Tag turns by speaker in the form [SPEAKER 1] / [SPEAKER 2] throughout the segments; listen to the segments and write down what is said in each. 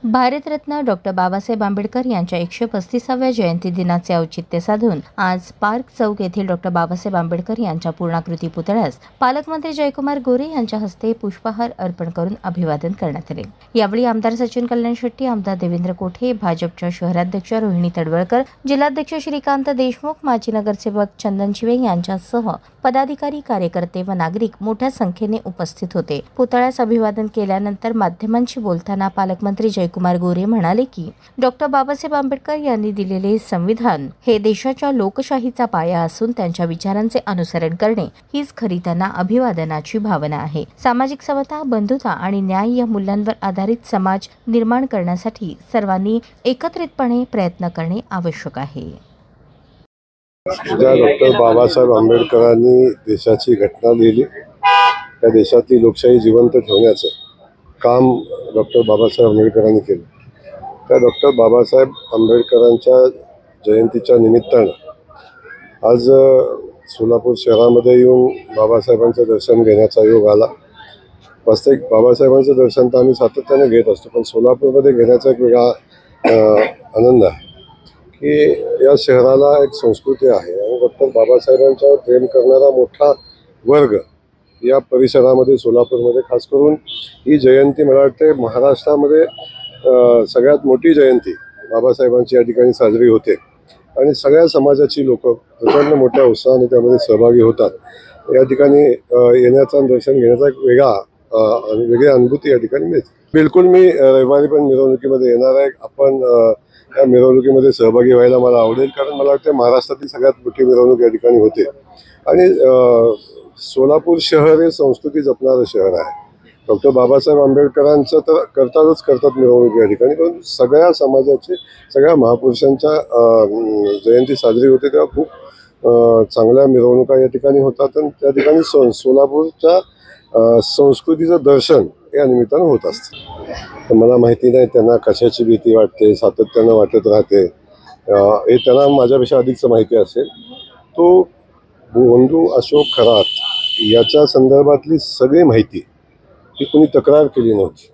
[SPEAKER 1] Bharat Ratna doctor Babasaheb Ambedkar यांच्या 135व्या जयंती दिनाचे औचित्य साधून आज पार्क चौक येथील डॉक्टर बाबासाहेब आंबेडकर यांच्या पूर्णाकृती पुतळ्यास पालकमंत्री जयकुमार गोरे यांच्या हस्ते पुष्पहार अर्पण करून अभिवादन करण्यात आले। यावेळी आमदार सचिन कल्याण शेट्टी, आमदार देवेंद्र कोठे, भाजपच्या शहराध्यक्ष रोहिणी तडवळकर, जिल्हाध्यक्ष श्रीकांत देशमुख, माजी नगरसेवक चंदन शिवे यांच्यासह पदाधिकारी, कार्यकर्ते व नागरिक मोठ्या संख्येने उपस्थित होते। पुतळ्यास अभिवादन केल्यानंतर माध्यमांशी बोलताना पालकमंत्री जयकुमार गोरे म्हणाले की डॉक्टर बाबासाहेब आंबेडकर यांनी दिलेले संविधान हे देशाच्या लोकशाहीचा पाया असून त्यांच्या विचारांचे अनुसरण करणे हीच खरी त्यांना अभिवादनाची भावना आहे। सामाजिक समता, बंधुता आणि न्याय या मूल्यांवर आधारित समाज निर्माण करण्यासाठी सर्वांनी एकत्रितपणे प्रयत्न करणे आवश्यक आहे।
[SPEAKER 2] ज्या डॉक्टर बाबासाहेब आंबेडकरांनी देशाची घटना लिहिली, त्या देशातली लोकशाही जिवंत ठेवण्याचं काम डॉक्टर बाबासाहेब आंबेडकरांनी केलं। त्या डॉक्टर बाबासाहेब आंबेडकरांच्या जयंतीच्या निमित्तानं आज सोलापूर शहरामध्ये येऊन बाबासाहेबांचं दर्शन घेण्याचा योग आला। वास्तविक बाबासाहेबांचं दर्शन तर आम्ही सातत्याने घेत असतो, पण सोलापूरमध्ये घेण्याचा एक वेगळा आनंद आहे की या शहराला एक संस्कृती आहे आणि डॉक्टर बाबासाहेबांच्यावर प्रेम करणारा मोठा वर्ग या परिसरामध्ये, सोलापूरमध्ये खास करून ही जयंती मला वाटते महाराष्ट्रामध्ये सगळ्यात मोठी जयंती बाबासाहेबांची या ठिकाणी साजरी होते आणि सगळ्या समाजाची लोक प्रचंड मोठ्या उत्साहाने त्यामध्ये सहभागी होतात। या ठिकाणी येण्याचा दर्शन घेण्याचा एक वेगळी अनुभूती या ठिकाणी मिळते। बिलकुल मी रविवारी पण मिरवणुकीमध्ये येणार आहे। आपण या मिरवणुकीमध्ये सहभागी व्हायला मला आवडेल, कारण मला वाटतं महाराष्ट्रातील सगळ्यात मोठी मिरवणूक या ठिकाणी होते आणि सोलापूर शहर हे संस्कृती जपणारं शहर आहे। डॉक्टर बाबासाहेब आंबेडकरांचं तर करतात मिरवणूक या ठिकाणी, पण सगळ्या समाजाचे, सगळ्या महापुरुषांच्या जयंती साजरी होते तेव्हा खूप चांगल्या मिरवणुका या ठिकाणी होतात आणि त्या ठिकाणी सोलापूरच्या संस्कृतीचं दर्शन या निमित्तानं होत असतं। तर मला माहिती नाही त्यांना कशाची भीती वाटते, सातत्यानं वाटत राहते, हे त्यांना माझ्यापेक्षा अधिकच माहिती असेल। तो बंधू अशोक खरात याच्या संदर्भातली सगळी माहिती ही कुणी तक्रार केली नव्हती।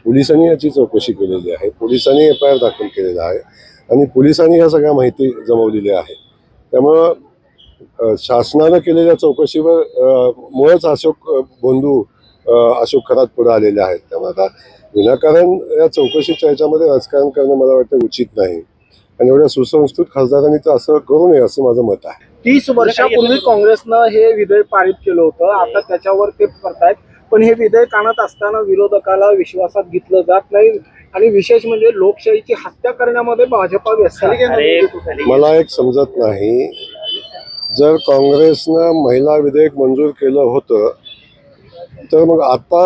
[SPEAKER 2] पोलिसांनी याची चौकशी केलेली आहे, पोलिसांनी FIR दाखल केलेला आहे आणि पोलिसांनी ह्या सगळ्या माहिती जमवलेल्या आहे। त्यामुळं शासनानं केलेल्या चौकशीवर मुळेच बंधू अशोक खरात पुढे आलेले आहेत। त्यामुळे आता विनाकारण या चौकशीच्या ह्याच्यामध्ये राजकारण करणं मला वाटतं उचित नाही आणि एवढ्या सुसंस्कृत खासदारांनी तर असं करू नये असं माझं मत आहे।
[SPEAKER 3] 30 वर्षापूर्वी काँग्रेसनं हे विधेयक पारित केलं होतं, आता त्याच्यावर ते करतायत, पण हे विधेयक आणत असताना विरोधकाला विश्वासात घेतलं जात नाही आणि विशेष म्हणजे लोकशाहीची हत्या करण्यामध्ये भाजपा व्यस्त आहे।
[SPEAKER 2] मला एक समजत नाही, जर काँग्रेसनं महिला विधेयक मंजूर केलं होतं तर मग आता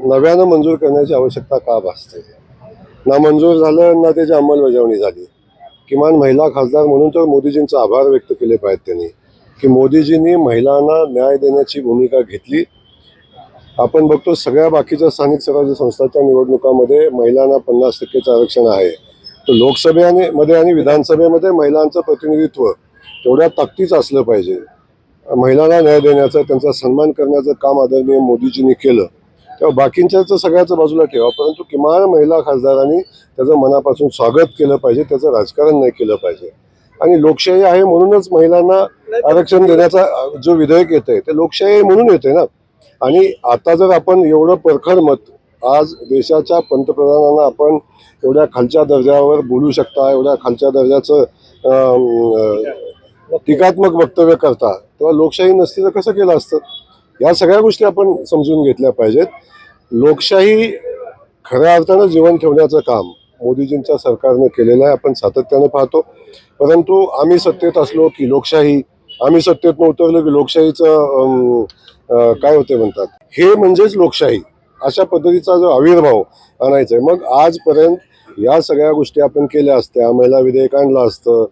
[SPEAKER 2] नव्यानं मंजूर करण्याची आवश्यकता का भासते? ना मंजूर झालं ना त्याची अंमलबजावणी झाली। किमान महिला खासदार म्हणून तर मोदीजींचा आभार व्यक्त केले पाहिजेत त्यांनी की मोदीजींनी महिलांना न्याय देण्याची भूमिका घेतली। आपण बघतो सगळ्या बाकीच्या स्थानिक स्वराज्य संस्थांच्या निवडणुकांमध्ये महिलांना 50% आरक्षण आहे, तर लोकसभेमध्ये आणि विधानसभेमध्ये महिलांचं प्रतिनिधित्व तेवढ्या ताकदीचं असलं पाहिजे। महिलांना न्याय देण्याचं, त्यांचा सन्मान करण्याचं काम आदरणीय मोदीजींनी केलं, तेव्हा बाकींच्याचं सगळ्याचं बाजूला ठेवा, परंतु किमान महिला खासदारांनी त्याचं मनापासून स्वागत केलं पाहिजे, त्याचं राजकारण नाही केलं पाहिजे। आणि लोकशाही आहे म्हणूनच महिलांना आरक्षण देण्याचा जो विधेयक येतंय ते लोकशाही म्हणून येते ना। आणि आता जर आपण एवढं परखड मत आज देशाच्या पंतप्रधानांना आपण एवढ्या खालच्या दर्जावर बोलू शकता, एवढ्या खालच्या दर्जाचं टीकात्मक वक्तव्य करता, तेव्हा लोकशाही नसती तर कसं केलं असतं? या सगळ्या गोष्टी आपण समजून घेतल्या पाहिजेत। लोकशाही खऱ्या अर्थानं जीवन ठेवण्याचं काम मोदीजींच्या सरकारने केलेलं आहे, आपण सातत्यानं पाहतो। परंतु आम्ही सत्तेत असलो की लोकशाही, आम्ही सत्तेत उतरलो की लोकशाहीचं काय होते म्हणतात, हे म्हणजेच लोकशाही, अशा पद्धतीचा जो आविर्भाव आणायचा आहे। मग आजपर्यंत या सगळ्या गोष्टी आपण केल्या असत्या, महिला विधेयक आणलं असतं,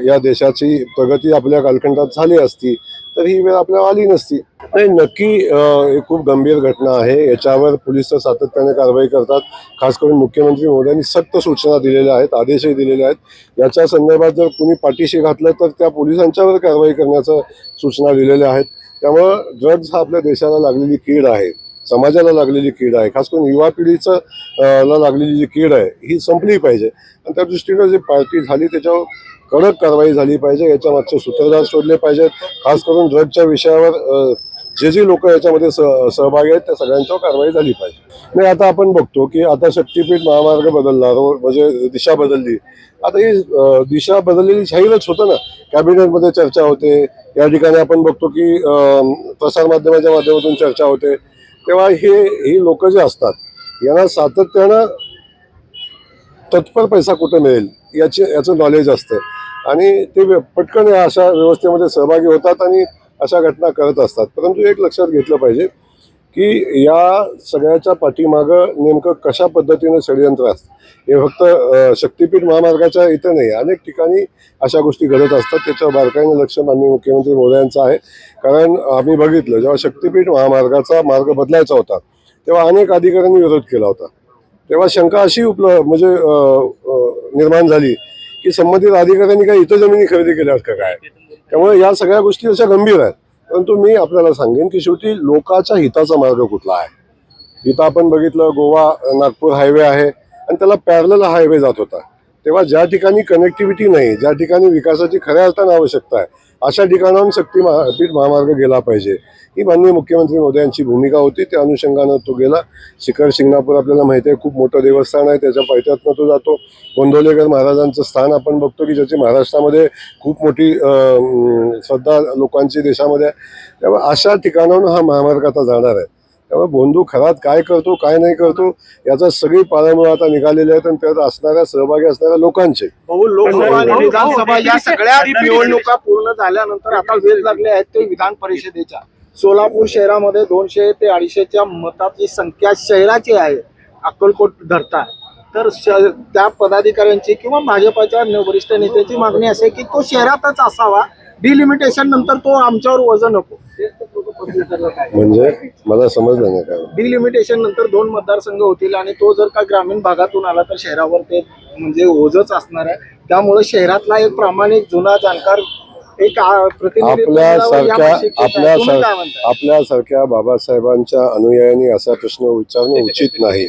[SPEAKER 2] या देशाची प्रगती आपल्या कालखंडात झाली असती तर ही वेळ आपल्याला आली नसती। नाही, नक्की ही खूप गंभीर घटना आहे, याच्यावर पोलीस सातत्याने कारवाई करतात। खास करून मुख्यमंत्री महोदयांनी सक्त सूचना दिलेल्या आहेत, आदेशही दिलेले आहेत। याच्या संदर्भात जर कुणी पाठीशी घातलं तर त्या पोलिसांच्यावर कारवाई करण्याच्या सूचना दिलेल्या आहेत। त्यामुळं ड्रग्ज हा आपल्या देशाला लागलेली कीड आहे समाजाला लागलेली कीड आहे, खास करून युवा पिढीचं ला लागलेली जी कीड आहे ही संपली पाहिजे. आणि त्या दृष्टीनं जी पार्टी झाली त्याच्यावर कडक कारवाई झाली पाहिजे. याच्या मागचे सूत्रधार शोधले पाहिजेत. खास करून ड्रगच्या विषयावर जे लोक याच्यामध्ये सहभागी आहेत त्या सगळ्यांच्यावर कारवाई झाली पाहिजे. नाही, आता आपण बघतो की आता शक्तीपीठ महामार्ग बदलला, म्हणजे दिशा बदलली. आता ही दिशा बदललेली जाहीरच होतं ना, कॅबिनेटमध्ये चर्चा होते, या ठिकाणी आपण बघतो की प्रसारमाध्यमाच्या माध्यमातून चर्चा होते. तेव्हा ही लोक जे असतात यांना सातत्यानं तत्पर पैसा कुठे मिळेल याचं नॉलेज असतं आणि ते पटकन अशा व्यवस्थेमध्ये सहभागी होतात आणि अशा घटना करत असतात. परंतु एक लक्षात घेतलं पाहिजे की या सगळ्याच्या पाठीमागं नेमकं कशा पद्धतीनं षडयंत्र असतं. हे फक्त शक्तीपीठ महामार्गाच्या इथं नाही, अनेक ठिकाणी अशा गोष्टी घडत असतात. त्याच्यावर बारकाईनं लक्ष माननीय मुख्यमंत्री महोदयांचं आहे. कारण आम्ही बघितलं जेव्हा शक्तीपीठ महामार्गाचा मार्ग बदलायचा होता तेव्हा अनेक अधिकाऱ्यांनी विरोध केला होता. तेव्हा शंका अशी निर्माण झाली की संबंधित अधिकाऱ्यांनी काय इथं जमिनी खरेदी केल्यात का काय. त्यामुळे या सगळ्या गोष्टी अशा गंभीर आहेत. परंतु मी आपल्याला सांगेन की शेवटी लोकाच्या हिताचा मार्ग कुठला आहे. इथं आपण बघितलं गोवा नागपूर हायवे आहे आणि त्याला पॅरलल हायवे जात होता. तेव्हा ज्या ठिकाणी कनेक्टिव्हिटी नाही, ज्या ठिकाणी विकासाची खऱ्या अर्थानं आवश्यकता आहे अशा ठिकाणाहून शक्तीपीठ महामार्ग गेला पाहिजे, ही माननीय मुख्यमंत्री मोदयांची भूमिका होती. त्या अनुषंगानं तो गेला. शिखर शिंगणापूर आपल्याला माहिती आहे खूप मोठं देवस्थान आहे, त्याच्या पायथ्यातनं तो जातो. गोंदवलेकर महाराजांचं स्थान आपण बघतो की ज्याची महाराष्ट्रामध्ये खूप मोठी श्रद्धा लोकांची देशामध्ये आहे. तेव्हा अशा ठिकाणाहून हा महामार्ग आता जाणार आहे. त्यामुळे बोंधू खरात काय करतो काय नाही करतो याचा सगळी पाळंमुळं आता निघालेली आहेत आणि त्यात असणाऱ्या सहभागी असणाऱ्या लोकांचे.
[SPEAKER 3] लोकसभा आणि विधानसभा या सगळ्या निवडणुका पूर्ण झाल्यानंतर आता वेध लागले आहेत ते विधान परिषदेच्या. सोलापूर शहरामध्ये 200 ते 250च्या मताची संख्या शहराची आहे अक्कलकोट धरता. तर त्या पदाधिकाऱ्यांची किंवा भाजपाच्या वरिष्ठ नेत्याची मागणी असे की तो शहरातच असावा, डिलिमिटेशन नंतर तो आमच्यावर वजन नको.
[SPEAKER 2] म्हणजे मला समजलं नाही काय.
[SPEAKER 3] डिलिमिटेशन नंतर 2 मतदारसंघ होतील आणि तो जर का ग्रामीण भागातून आला तर शहरावर ते म्हणजे ओझच असणार आहे. त्यामुळे शहरातला एक प्रामाणिक जुना जाणकार एक
[SPEAKER 2] आपल्यासारख्या बाबासाहेबांच्या अनुयायांनी असा प्रश्न विचारणं उचित नाही.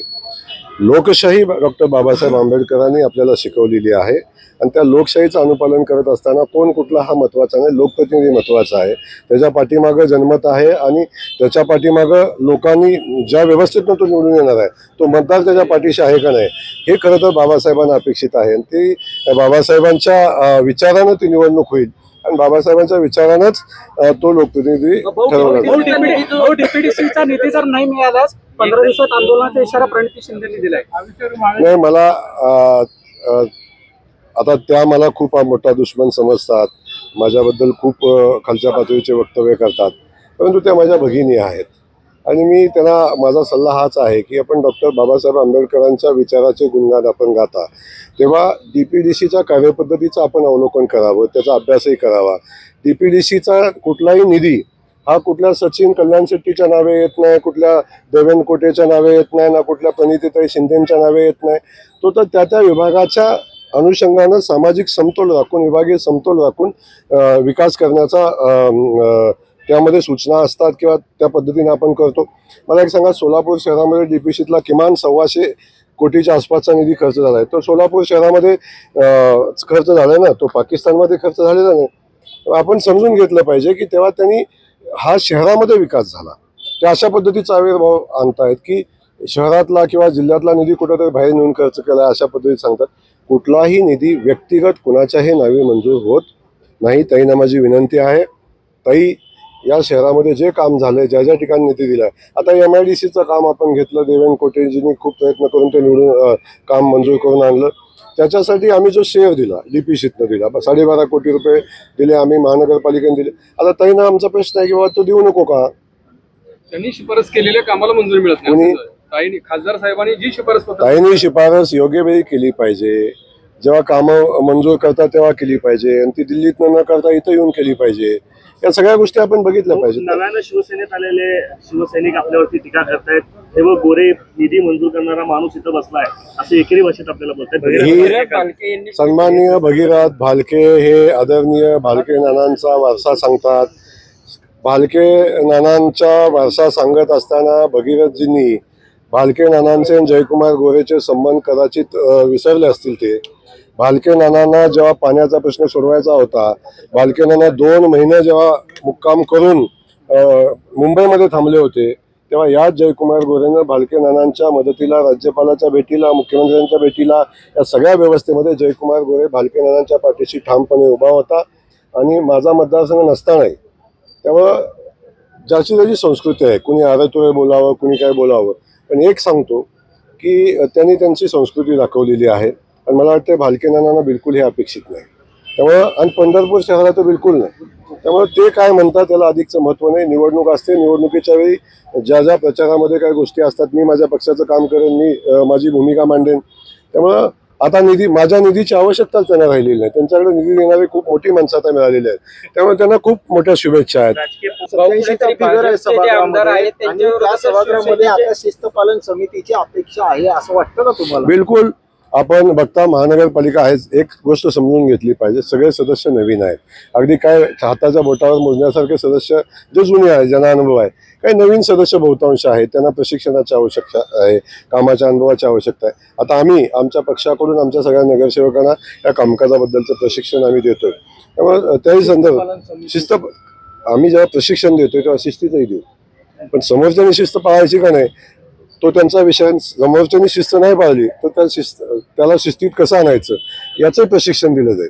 [SPEAKER 2] लोकशाही डॉक्टर बाबासाहेब आंबेडकरांनी आपल्याला शिकवलेली आहे आणि त्या लोकशाहीचं अनुपालन करत असताना कोण कुठला हा महत्त्वाचा नाही, लोकप्रतिनिधी महत्त्वाचा आहे. त्याच्या पाठीमागं जनमत आहे आणि त्याच्या पाठीमागं लोकांनी ज्या व्यवस्थेतनं तो निवडून येणार आहे तो मतदार त्याच्या पाठीशी आहे का नाही हे खरं तर बाबासाहेबांना अपेक्षित आहे. आणि ती बाबासाहेबांच्या विचारानं ती निवडणूक होईल आणि बाबासाहेबांच्या विचारानंच तो लोकप्रतिनिधी ठरवला.
[SPEAKER 4] डीपीडीसीचा निधी जर नाही मिळाल्यास 15 दिवसात आंदोलनाचा इशारा प्रणिती शिंदेनी दिलाय.
[SPEAKER 2] नाही, मला आता त्या मला खूप मोठा दुश्मन समजतात, माझ्याबद्दल खूप खालच्या पातळीचे वक्तव्य करतात. परंतु त्या माझ्या भगिनी आहेत आणि मी त्यांना माझा सल्ला हाच आहे की आपण डॉक्टर बाबासाहेब आंबेडकरांच्या विचाराचे गुणगान आपण गाता तेव्हा DPDCच्या कार्यपद्धतीचं आपण अवलोकन करावं, त्याचा अभ्यासही करावा. DPDCचा कुठलाही निधी हा कुठल्या सचिन कल्याण शेट्टीच्या नावे येत नाही, कुठल्या देवेंद्र कोटेच्या नावे येत नाही, ना कुठल्या प्रणितीताई शिंदेच्या नावे येत नाही. तो तर त्या विभागाच्या अनुषंगानं सामाजिक समतोल राखून, विभागीय समतोल राखून विकास करण्याचा त्यामध्ये सूचना असतात किंवा त्या पद्धतीने आपण करतो. मला एक सांगा, सोलापूर शहरामध्ये DPDCतला किमान 125 कोटीच्या आसपासचा निधी खर्च झाला आहे. तो सोलापूर शहरामध्ये खर्च झाला ना, तो पाकिस्तानमध्ये खर्च झालेला नाही. आपण समजून घेतलं पाहिजे की तेव्हा त्यांनी हा शहरामध्ये विकास झाला. ते अशा पद्धतीचा आविर्भाव आणतायत की शहरातला किंवा जिल्ह्यातला निधी कुठेतरी बाहेर नेऊन खर्च केला अशा पद्धतीत सांगतात. कुठलाही निधी व्यक्तिगत कुणाच्याही नावे मंजूर होत नाही. ताईंना माझी विनंती आहे, ताई या शहरामध्ये जे काम झालंय, ज्या ज्या ठिकाणी निधी दिलाय, आता MIDCचं काम आपण घेतलं, देवेंद्र कोटेजींनी खूप प्रयत्न करून ते निवडून काम मंजूर करून आणलं. त्याच्यासाठी आम्ही जो शेअर दिला DPDCतनं दिला, 12.5 कोटी रुपये दिले आम्ही, महानगरपालिकेने दिले. आता ताईंना आमचा प्रश्न आहे की बाबा तो देऊ नको का.
[SPEAKER 5] त्यांनी शिफारस केलेल्या कामाला मंजुरी मिळत नाही. ताईंनी, खासदार साहेबांनी जी शिफारस
[SPEAKER 2] ताईंनी शिफारस योग्य वेळी केली पाहिजे. जेव्हा कामं मंजूर करतात तेव्हा केली पाहिजे आणि ती दिल्लीतनं न करता इथं येऊन केली पाहिजे. या सगळ्या गोष्टी आपण बघितल्या पाहिजे.
[SPEAKER 6] नव्यानं शिवसेनेत आलेले शिवसैनिक आपल्यावरती टीका करतायत. तेव्हा गोरे निधी मंजूर करणारा माणूस इथं बसलाय असं एकेरी भाषेत आपल्याला बोलतात.
[SPEAKER 2] सन्माननीय भगीरथ भालके हे आदरणीय भालके नानांचा वारसा सांगतात. भालके नानांचा वारसा सांगत असताना भगीरथजींनी भालके नानांचे आणि जयकुमार गोरेचे संबंध कदाचित विसरले असतील. ते भालके नानांना जेव्हा पाण्याचा प्रश्न सोडवायचा होता, भालके नाना 2 महिने जेव्हा मुक्काम करून मुंबईमध्ये थांबले होते, तेव्हा याच जयकुमार गोरेनं भालके नानांच्या मदतीला, राज्यपालाच्या भेटीला, मुख्यमंत्र्यांच्या भेटीला, या सगळ्या व्यवस्थेमध्ये जयकुमार गोरे भालके नानांच्या पाठीशी ठामपणे उभा होता. आणि माझा मतदारसंघ नसतानाही त्यामुळं ज्याची त्याची संस्कृती आहे, कुणी आरतुरे बोलावं, कुणी काय बोलावं, पण एक सांगतो की त्यांनी त्यांची संस्कृती दाखवलेली आहे आणि मला वाटतं भालके नानांना बिलकुल हे अपेक्षित नाही. त्यामुळं आणि पंढरपूर शहरात तर बिलकुल नाही. त्यामुळे ते काय म्हणतात त्याला अधिकचं महत्त्व नाही. निवडणूक असते, निवडणुकीच्या वेळी ज्या ज्या प्रचारामध्ये काही गोष्टी असतात, मी माझ्या पक्षाचं काम करेन, मी माझी भूमिका मांडेन. त्यामुळं आता माझ्या निधीची आवश्यकताच त्यांना राहिलेली नाही. त्यांच्याकडे निधी देणारी खूप मोठी माणसं आता मिळालेली आहेत. त्यामुळे त्यांना खूप मोठ्या शुभेच्छा आहेत.
[SPEAKER 6] राजकीय
[SPEAKER 3] 87चा फिगर आहे सभागृहामध्ये आणि त्या सभागृहामध्ये आता शिस्तपालन समितीची अपेक्षा आहे असं वाटतं का तुम्हाला?
[SPEAKER 2] बिलकुल. आपण बघता महानगरपालिका आहे, एक गोष्ट समजून घेतली पाहिजे, सगळे सदस्य नवीन आहेत. अगदी काय हाताच्या बोटावर मोजण्यासारखे सदस्य जे जुने आहेत, ज्यांना अनुभव आहे, काही नवीन सदस्य बहुतांश आहेत, त्यांना प्रशिक्षणाची आवश्यकता आहे, कामाच्या अनुभवाची आवश्यकता आहे. आता आम्ही आमच्या पक्षाकडून आमच्या सगळ्या नगरसेवकांना या कामकाजाबद्दलचं प्रशिक्षण आम्ही देतोय. त्यामुळे त्याही संदर्भात शिस्त आम्ही जेव्हा प्रशिक्षण देतोय तेव्हा शिस्तीचंही देऊ, पण समोरच्यानी शिस्त पाळायची का नाही तो त्यांचा विषय. समोरच्यानी शिस्त नाही पाळली तर त्याला शिस्तीत कसं आणायचं याचं प्रशिक्षण दिलं जाईल.